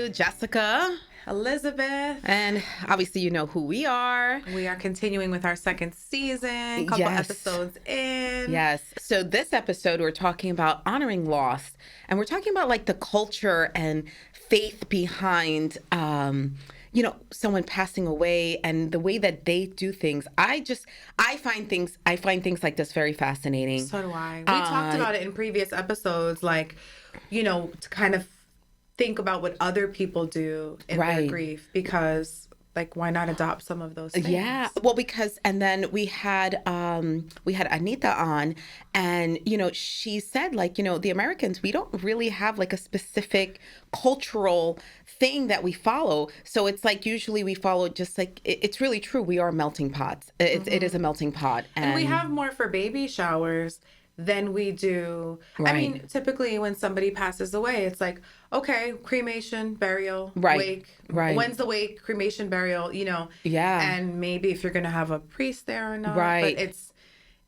Jessica. Elizabeth. And obviously you know who we are. We are continuing with our second season, couple episodes in. Yes. So this episode we're talking about honoring loss. And we're talking about like the culture and faith behind someone passing away and the way that they do things. I find things like this very fascinating. So do I. We talked about it in previous episodes, like, to kind of think about what other people do in their grief, because like, why not adopt some of those things? Yeah. Well, and then we had Anita on, and, she said, like, the Americans, we don't really have like a specific cultural thing that we follow. So it's like, usually we follow just like, it's really true. We are melting pots. It is a melting pot. And we have more for baby showers than we do. Right. I mean, typically when somebody passes away, it's like, okay, cremation, burial, wake. Right. When's the wake? Cremation, burial, Yeah. And maybe if you're going to have a priest there or not. Right. But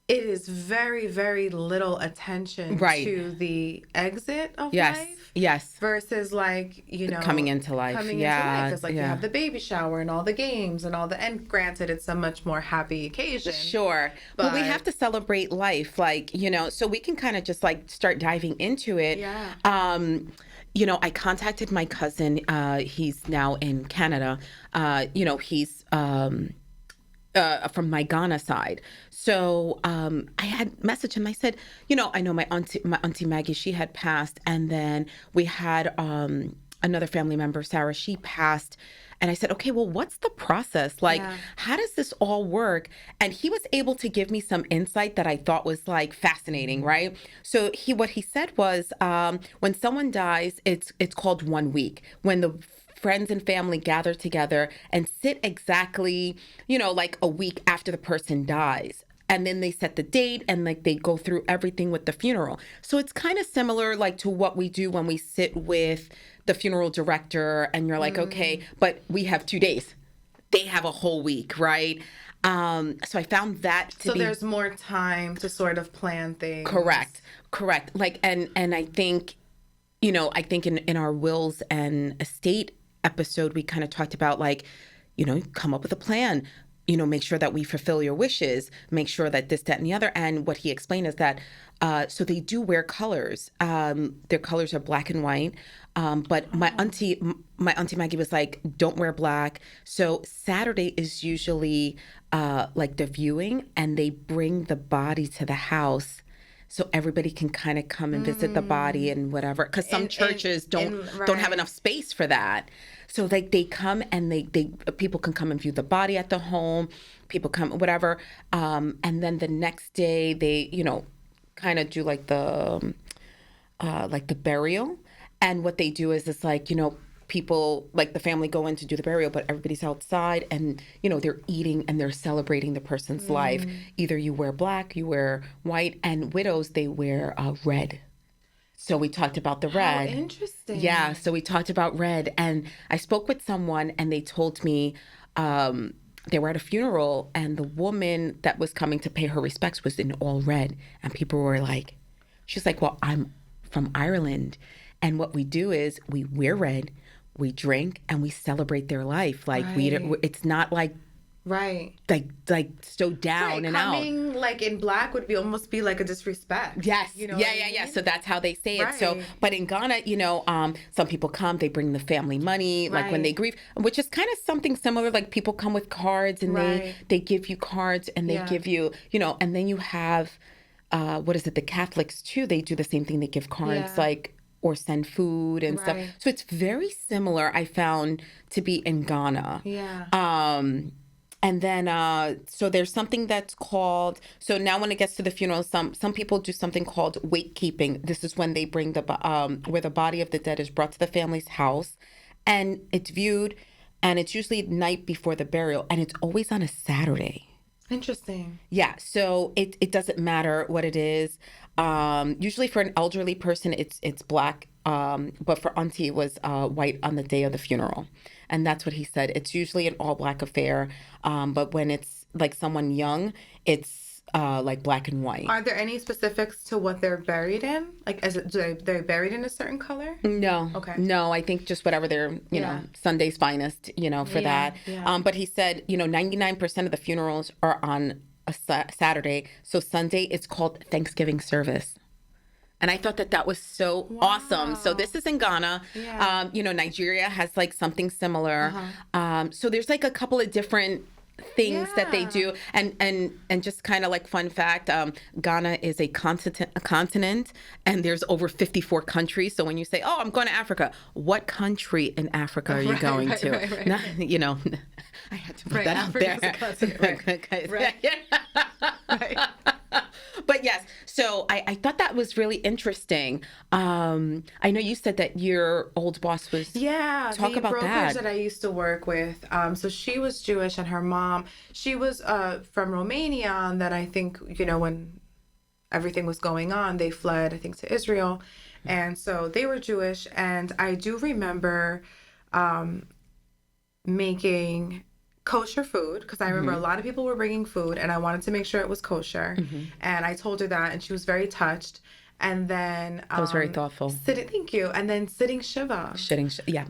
it is very, very little attention to the exit of life. Yes. Versus like, coming into life. Because like you have the baby shower and all the games and granted it's a much more happy occasion. Sure. But we have to celebrate life, like, so we can kind of just like start diving into it. Yeah. I contacted my cousin. He's now in Canada. He's from my Ghana side. So I had messaged him. I said, I know my auntie Maggie, she had passed. And then we had another family member, Sarah, she passed. And I said, okay, well, what's the process? Like, how does this all work? And he was able to give me some insight that I thought was like fascinating, right? So what he said was, when someone dies, it's called 1 week. When the friends and family gather together and sit exactly, like a week after the person dies. And then they set the date and like they go through everything with the funeral. So it's kind of similar like to what we do when we sit with the funeral director and you're like, okay, but we have 2 days. They have a whole week, right? So I found that to be... So there's more time to sort of plan things. Correct. Like, and I think, in our wills and estate episode, we kind of talked about like, come up with a plan, make sure that we fulfill your wishes, make sure that this, that, and the other. And what he explained is that, so they do wear colors. Their colors are black and white. But my auntie Maggie was like, don't wear black. So Saturday is usually like the viewing, and they bring the body to the house so everybody can kind of come and visit the body and whatever. Because some churches don't have enough space for that. So like they come and they people can come and view the body at the home. People come, whatever. And then the next day they, kind of do like the burial. And what they do is it's like, people, like the family go in to do the burial, but everybody's outside and, they're eating and they're celebrating the person's life. Either you wear black, you wear white, and widows, they wear red. So we talked about the red. How interesting. Yeah, so we talked about red. And I spoke with someone and they told me they were at a funeral and the woman that was coming to pay her respects was in all red. And people were like, she's like, well, I'm from Ireland. And what we do is we wear red, we drink, and we celebrate their life. Like it's not like like so down and out. Coming like in black would almost be like a disrespect. Yes. Yeah. So that's how they say it. So, but in Ghana, some people come, they bring the family money, like when they grieve, which is kind of something similar. Like people come with cards and they give you cards and they give you, and then you have, the Catholics too, they do the same thing. They give cards or send food and stuff. So it's very similar, I found, to be in Ghana. Yeah. And then, so there's something that's called, so now when it gets to the funeral, some people do something called wake keeping. This is when they bring where the body of the dead is brought to the family's house and it's viewed, and it's usually night before the burial, and it's always on a Saturday. Interesting. Yeah, so it doesn't matter what it is. Usually for an elderly person, it's black, but for auntie it was white on the day of the funeral. And that's what he said. It's usually an all black affair, but when it's like someone young, it's like black and white. Are there any specifics to what they're buried in? Like, they're buried in a certain color? No. Okay. No, I think just whatever their, you know, Sunday's finest, you know, for that. Yeah. But he said, you know, 99% of the funerals are on a Saturday. So Sunday, it's called Thanksgiving service. And I thought that was so awesome. So this is in Ghana. Yeah. You know, Nigeria has like something similar. So there's like a couple of different things that they do, and just kind of like fun fact, Ghana is a continent, and there's over 54 countries. So when you say, oh, I'm going to Africa, what country in Africa are you going to? Right. Not, you know, I had to put that out there. A continent, right. But yes, so I thought that was really interesting. I know you said that your old boss was talk about that. That I used to work with. So she was Jewish, and her mom, she was from Romania, and that I think, you know, when everything was going on, they fled, I think, to Israel, and so they were Jewish. And I do remember making kosher food, because I remember a lot of people were bringing food, and I wanted to make sure it was kosher. And I told her that, and she was very touched. And then that was very thoughtful. Thank you. And then sitting Shiva.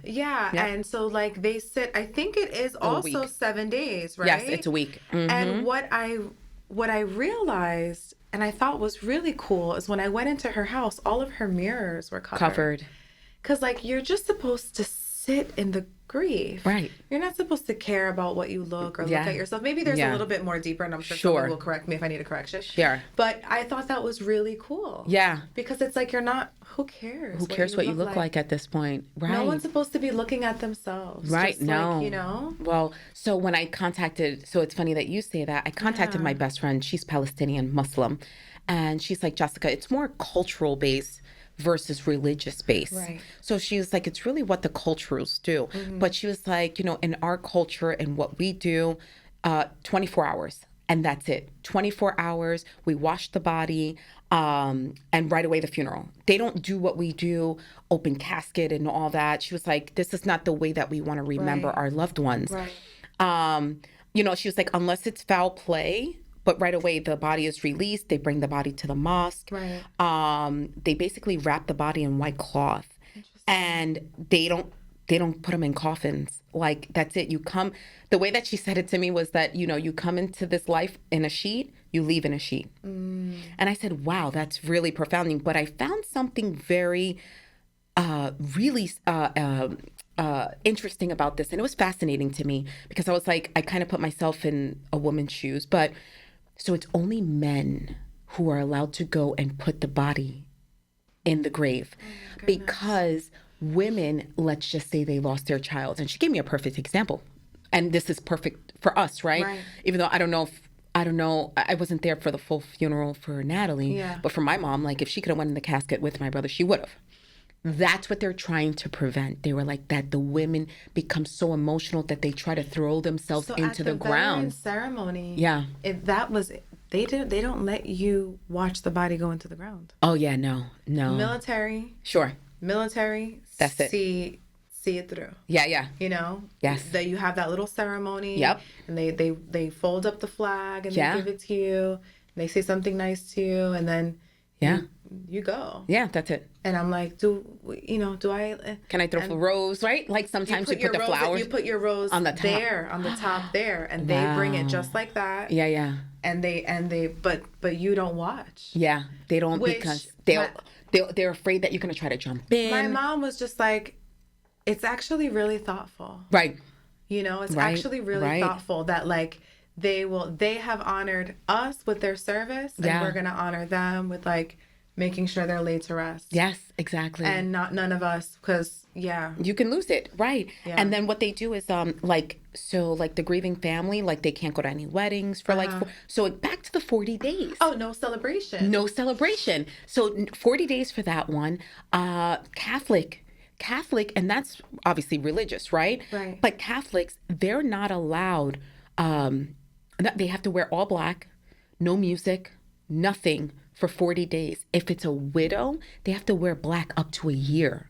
Yeah. And so like they sit, I think it is also 7 days, right? Yes, it's a week. And what I realized, and I thought was really cool, is when I went into her house, all of her mirrors were covered. Because like you're just supposed to sit in the grief. Right. You're not supposed to care about what you look or look at yourself. Maybe there's a little bit more deeper, and I'm sure someone will correct me if I need a correction. Sure. But I thought that was really cool. Yeah. Because it's like you're not, who cares? Who cares what you look like at this point? Right. No one's supposed to be looking at themselves. Right. Just no. Like, you know? Well, so when I contacted, so it's funny that you say that, I contacted my best friend. She's Palestinian Muslim. And she's like, Jessica, it's more cultural based versus religious based. Right. So she was like, it's really what the cultures do. But she was like, you know, in our culture and what we do, 24 hours. And that's it. 24 hours, we wash the body, and right away the funeral. They don't do what we do, open casket and all that. She was like, this is not the way that we want to remember our loved ones. Right. You know, she was like, unless it's foul play, but right away the body is released. They bring the body to the mosque. Right. They basically wrap the body in white cloth, and they don't put them in coffins. Like, that's it. You come, the way that she said it to me was that, you know, you come into this life in a sheet, you leave in a sheet. And I said, wow, that's really profound. But I found something very, really interesting about this. And it was fascinating to me, because I was like, I kind of put myself in a woman's shoes. But so it's only men who are allowed to go and put the body in the grave, because women, let's just say they lost their child. And she gave me a perfect example. And this is perfect for us, right? Even though I don't know, I wasn't there for the full funeral for Natalie, but for my mom, like if she could have went in the casket with my brother, she would have. That's what they're trying to prevent. They were like that the women become so emotional that they try to throw themselves into the ground. Ceremony. Yeah. They don't let you watch the body go into the ground. Oh yeah, no. Military. Sure. Military. That's it. See it through. Yeah. You know? Yes. That you have that little ceremony. Yep. And they fold up the flag and they give it to you. And they say something nice to you, and then you go. Yeah, that's it. And I'm like, do I? Can I throw a rose, right? Like sometimes you put the flowers. You put your rose on the top there, and they bring it just like that. Yeah. And but you don't watch. Yeah, they don't, because they're afraid that you're gonna try to jump in. My mom was just like, it's actually really thoughtful. Right. You know, it's actually really thoughtful that like they have honored us with their service, and we're gonna honor them with like making sure they're laid to rest. Yes, exactly. And none of us, because you can lose it, right? Yeah. And then what they do is like the grieving family, like they can't go to any weddings for so back to the 40 days. Oh, no celebration. So 40 days for that one. Catholic, and that's obviously religious, right? Right. But Catholics, they're not allowed. They have to wear all black, no music, nothing for 40 days. If it's a widow, they have to wear black up to a year.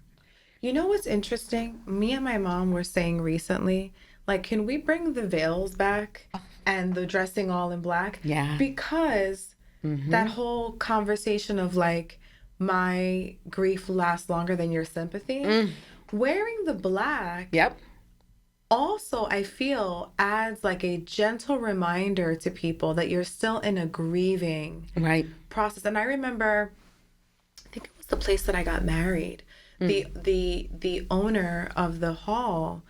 You know what's interesting? Me and my mom were saying recently, like, can we bring the veils back and the dressing all in black? Yeah. Because that whole conversation of like, my grief lasts longer than your sympathy. Wearing the black. Yep. Also, I feel adds like a gentle reminder to people that you're still in a grieving process. And I remember, I think it was the place that I got married. The owner of the hall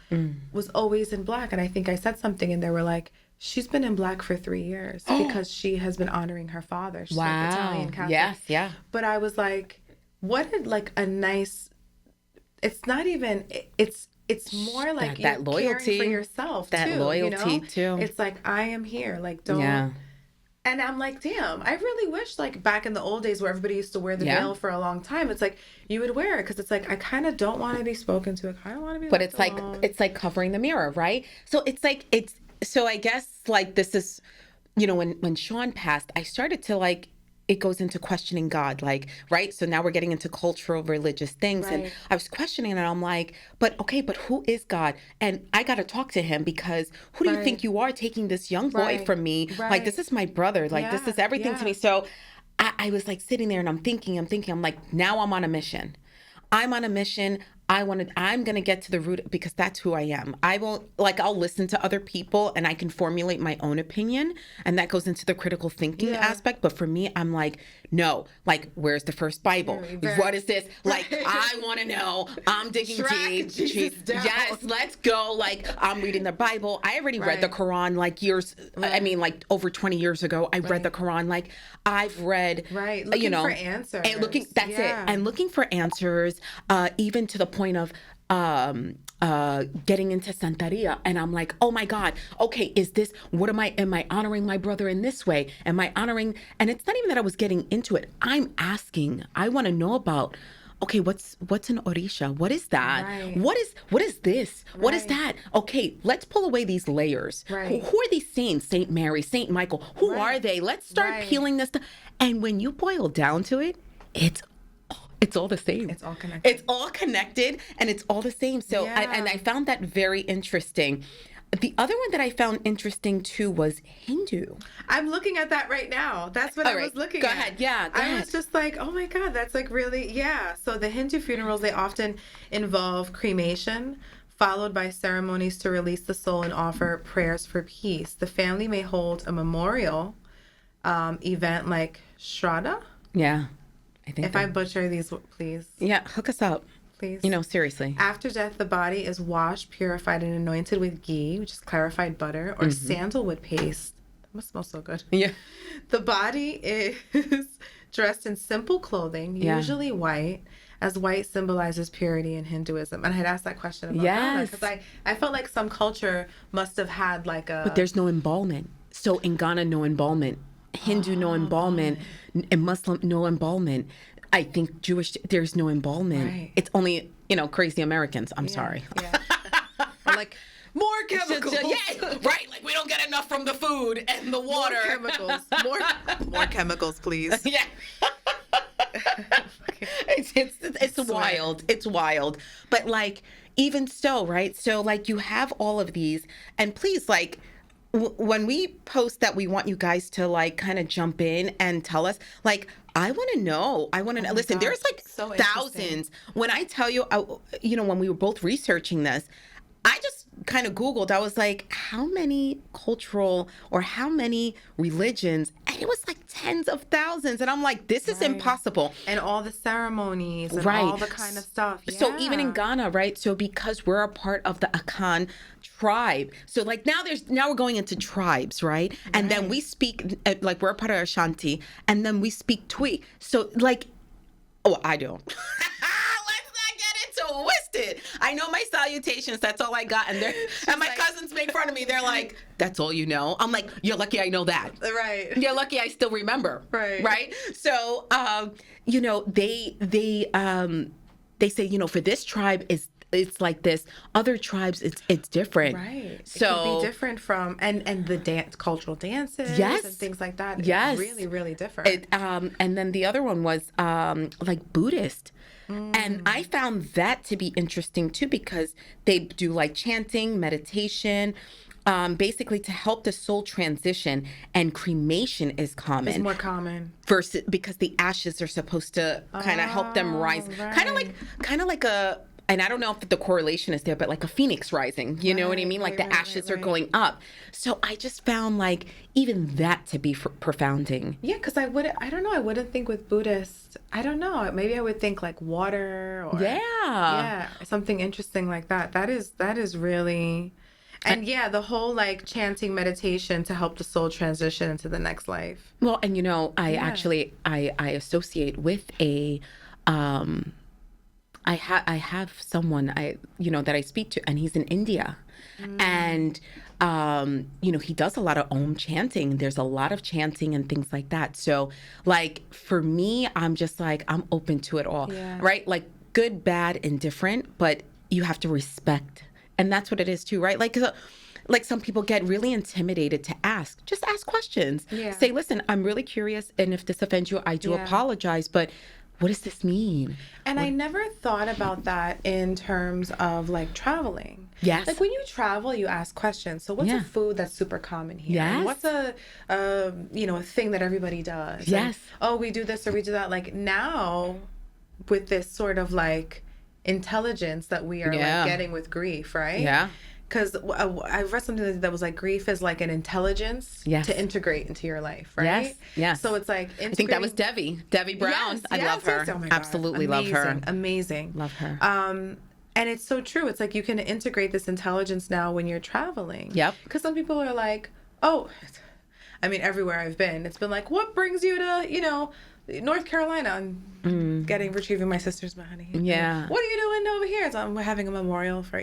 was always in black, and I think I said something, and they were like, "She's been in black for 3 years because she has been honoring her father." She's like Italian Catholic. Yes, yeah. But I was like, "What a nice." It's not even. It's more like that loyalty caring for yourself too. That loyalty too. It's like, I am here. Like, don't. Yeah. And I'm like, damn, I really wish like back in the old days where everybody used to wear the veil for a long time, it's like you would wear it because it's like, I kind of don't want to be spoken to. I kind of want to be. But it's alone. It's like covering the mirror, right? So it's like so I guess like this is, when Sean passed, I started to like. It goes into questioning God, like, right? So now we're getting into cultural, religious things. Right. And I was questioning it, and I'm like, but who is God? And I got to talk to him because who do you think you are taking this young boy from me? Like, this is my brother. Like, this is everything to me. So I was like sitting there and I'm thinking, I'm like, now I'm on a mission. I'm on a mission. I'm going to get to the root because that's who I am. I'll listen to other people and I can formulate my own opinion. And that goes into the critical thinking aspect. But for me, I'm like, no, like, where's the first Bible? What is this? Like, I want to know. I'm digging deep. Yes, let's go. Like, I'm reading the Bible. I already read the Quran like years, like over 20 years ago. I read the Quran. Like, I've read, looking for answers. And that's it. And looking for answers, even to the point of getting into Santeria, and I'm like, oh my God, okay, am I honoring my brother in this way? Am I honoring? And it's not even that I was getting into it. I'm asking. I want to know about. Okay, what's an Orisha? What is that? Right. What is this? Right. What is that? Okay, let's pull away these layers. Right. Who are these saints? Saint Mary, Saint Michael. Who are they? Let's start peeling this stuff. And when you boil down to it, it's all the same. It's all connected. It's all connected, and it's all the same. So, I found that very interesting. The other one that I found interesting too was Hindu. I'm looking at that right now. That's what I was looking at. Go ahead. Yeah, go ahead. I was just like, oh my God, that's like really, So the Hindu funerals, they often involve cremation, followed by ceremonies to release the soul and offer prayers for peace. The family may hold a memorial event like Shraddha. Yeah. I think if I butcher these, please. Yeah, hook us up. Please. Seriously. After death, the body is washed, purified, and anointed with ghee, which is clarified butter, or sandalwood paste. That must smell so good. Yeah. The body is dressed in simple clothing, usually white, as white symbolizes purity in Hinduism. And I had asked that question about Ghana, because I felt like some culture must have had like a... But there's no embalmment. So in Ghana, no embalmment. Hindu, no embalmment. And Muslim, no embalmment. I think Jewish, there's no embalmment. Right. It's only, crazy Americans. I'm sorry. Yeah. Or like, more chemicals. Right. Like, we don't get enough from the food and the water. More chemicals. More chemicals, please. Yeah. It's wild. It's wild. But like, even so, right? So like, you have all of these, and please, like, when we post that, we want you guys to like kind of jump in and tell us, like, I want to know. I want to know. Listen, there's like thousands. When I tell you, when we were both researching this, I just kind of Googled. I was like, how many cultural or how many religions? And it was like tens of thousands. And I'm like, this is impossible. And all the ceremonies and all the kind of stuff. Yeah. So even in Ghana, right? So because we're a part of the Akan tribe. So like now we're going into tribes, right? And then we speak, like we're a part of Ashanti, and then we speak Twi. So like, I don't. Twisted. I know my salutations. That's all I got. And my cousins make fun of me. They're like, "That's all you know." I'm like, "You're lucky I know that." Right. You're lucky I still remember. Right. Right. So, they say, for this tribe it's like this. Other tribes, it's different. Right. So it could be different from and the cultural dances and things like that. Yes. It's really, really different. And then the other one was like Buddhist. And I found that to be interesting too, because they do like chanting, meditation, basically to help the soul transition, and cremation is common. It's more common. Versus, because the ashes are supposed to kind of help them rise. Right. Kind of like a, and I don't know if the correlation is there, but like a phoenix rising, you know what I mean? Like the ashes are going up. So I just found like even that to be profounding. Yeah, because I don't know, I wouldn't think with Buddhists, I don't know, maybe I would think like water or something interesting like that. That is really, and yeah, the whole like chanting meditation to help the soul transition into the next life. Well, and you know, I actually, I associate with a, I have someone that I speak to, and he's in India, and he does a lot of Om chanting. There's a lot of chanting and things like that. So like for me, I'm just like, I'm open to it all, right? Like good, bad, indifferent, but you have to respect, and that's what it is too, right? Like some people get really intimidated to ask. Just ask questions. Yeah. Say, listen, I'm really curious, and if this offends you, I do apologize, but what does this mean? And I never thought about that in terms of like traveling. Yes. Like when you travel, you ask questions. So what's a food that's super common here? Yes. And what's a thing that everybody does? Yes. And, we do this or we do that. Like now, with this sort of like intelligence that we are like getting with grief, right? Yeah. Because I read something that was like, grief is like an intelligence to integrate into your life, right? Yes, yes. So it's like, I think that was Debbie Brown. Yes, I love her. Oh my God. Absolutely love her. Amazing. Love her. And it's so true. It's like you can integrate this intelligence now when you're traveling. Yep. Because some people are like, everywhere I've been, it's been like, what brings you to, North Carolina? I'm retrieving my sister's body. Yeah. What are you doing over here? So I'm having a memorial for,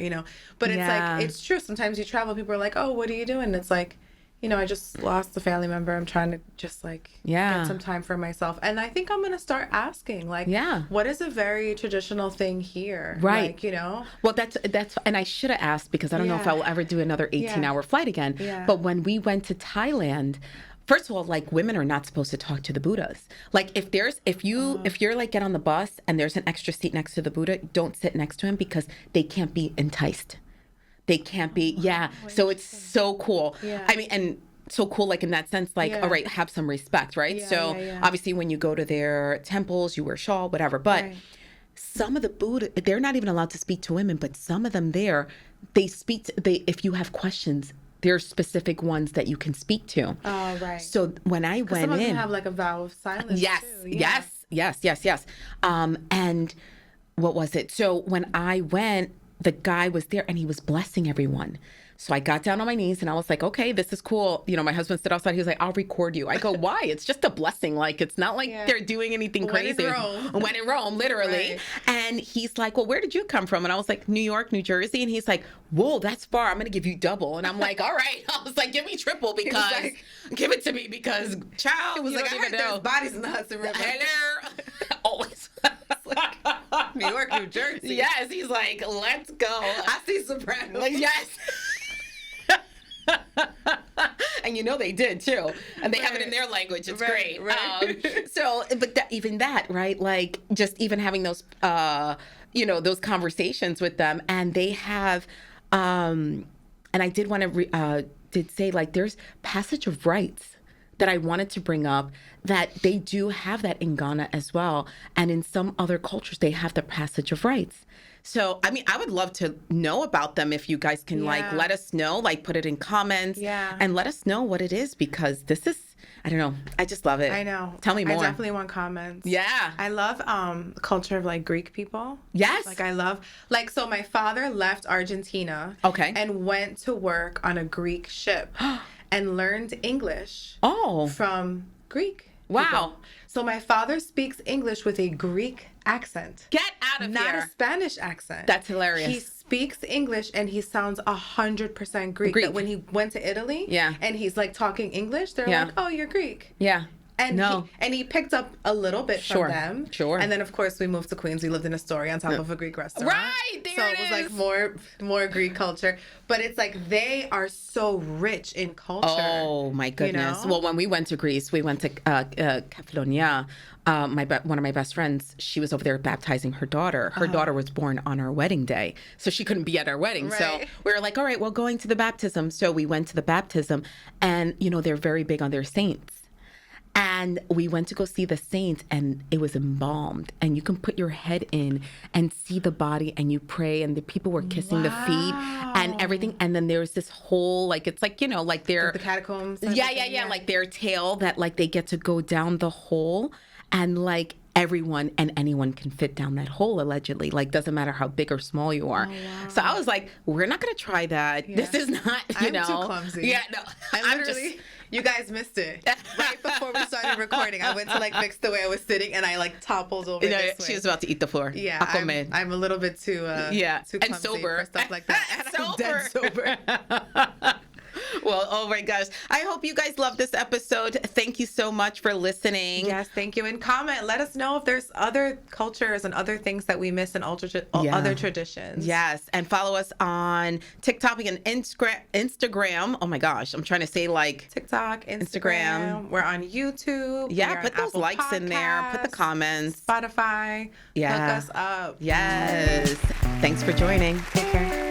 But it's like, it's true. Sometimes you travel, people are like, oh, what are you doing? And it's like, I just lost a family member. I'm trying to just like get some time for myself. And I think I'm going to start asking, like, what is a very traditional thing here? Right. Like, Well, that's, and I should have asked, because I don't know if I will ever do another 18-hour flight again. Yeah. But when we went to Thailand, first of all, like women are not supposed to talk to the Buddhas. Like if you're like get on the bus and there's an extra seat next to the Buddha, don't sit next to him, because they can't be enticed. They can't be, So it's so cool. Yeah. I mean, and so cool, like in that sense, like, all right, have some respect, right? Yeah, obviously when you go to their temples, you wear shawl, whatever. But some of the Buddha, they're not even allowed to speak to women, but some of them there, if you have questions, there are specific ones that you can speak to. Oh, right. So when I went some of them in, have like a vow of silence. Yes, too. Yeah. yes. And what was it? So when I went, the guy was there and he was blessing everyone. So I got down on my knees and I was like, okay, this is cool. My husband stood outside. He was like, I'll record you. I go, why? It's just a blessing. Like, it's not like they're doing anything crazy. When in Rome, literally. Right. And he's like, well, where did you come from? And I was like, New York, New Jersey. And he's like, whoa, that's far. I'm going to give you double. And I'm like, all right. I was like, give me triple, because give it to me, because child, it was like, I heard there's bodies in the Hudson River. Hello. Always. New York, New Jersey. Yes. He's like, let's go. I see Sopranos. Yes. And they did too, and they have it in their language. It's great. Right. But even that, right? Like just even having those, those conversations with them, and they have, and I did want to did say like there's passage of rights that I wanted to bring up, that they do have that in Ghana as well, and in some other cultures they have the passage of rights. So, I mean, I would love to know about them if you guys can, like, let us know, like, put it in comments and let us know what it is, because this is, I don't know, I just love it. I know. Tell me more. I definitely want comments. Yeah. I love the culture of, like, Greek people. Yes. Like, I love, like, so my father left Argentina and went to work on a Greek ship and learned English from Greek Wow. people. So my father speaks English with a Greek accent. Get out of here. Not a Spanish accent. That's hilarious. He speaks English and he sounds 100% Greek. That when he went to Italy and he's like talking English, they're like, oh, you're Greek. Yeah. And No. he picked up a little bit Sure, from them. sure. And then of course we moved to Queens. We lived in Astoria on top of a Greek restaurant. Right, there so it it was is. like more Greek culture. But it's like they are so rich in culture. Oh my goodness! know? Well, when we went to Greece, we went to Kefalonia. One of my best friends, she was over there baptizing her daughter. Her daughter was born on our wedding day, so she couldn't be at our wedding. So Right. we were like, all right, well, going to the baptism. So we went to the baptism, and they're very big on their saints. And we went to go see the saints, and it was embalmed. And you can put your head in and see the body, and you pray, and the people were kissing the feet and everything. And then there was this whole, like, it's like, like their The catacombs. type of yeah, thing, like their tail that like they get to go down the hole, and like everyone and anyone can fit down that hole allegedly. Like, doesn't matter how big or small you are. So I was like, we're not gonna try that. This is not, I'm too clumsy. Yeah, no, I'm literally, you guys missed it. Right before we started recording, I went to like fix the way I was sitting, and I like toppled over this way. She was about to eat the floor. Yeah, I'm a little bit too too and clumsy sober for stuff like that. And I'm dead sober. Well, oh my gosh. I hope you guys love this episode. Thank you so much for listening. Yes, thank you. And comment. Let us know if there's other cultures and other things that we miss in other traditions. Yes. And follow us on TikTok and Instagram. Oh my gosh. I'm trying to say like TikTok, Instagram. We're on YouTube. Yeah, We're put on those Apple likes in there. Put the Podcasts, comments. Spotify. Yeah. Look us up. Yes. Thanks for joining. Take care.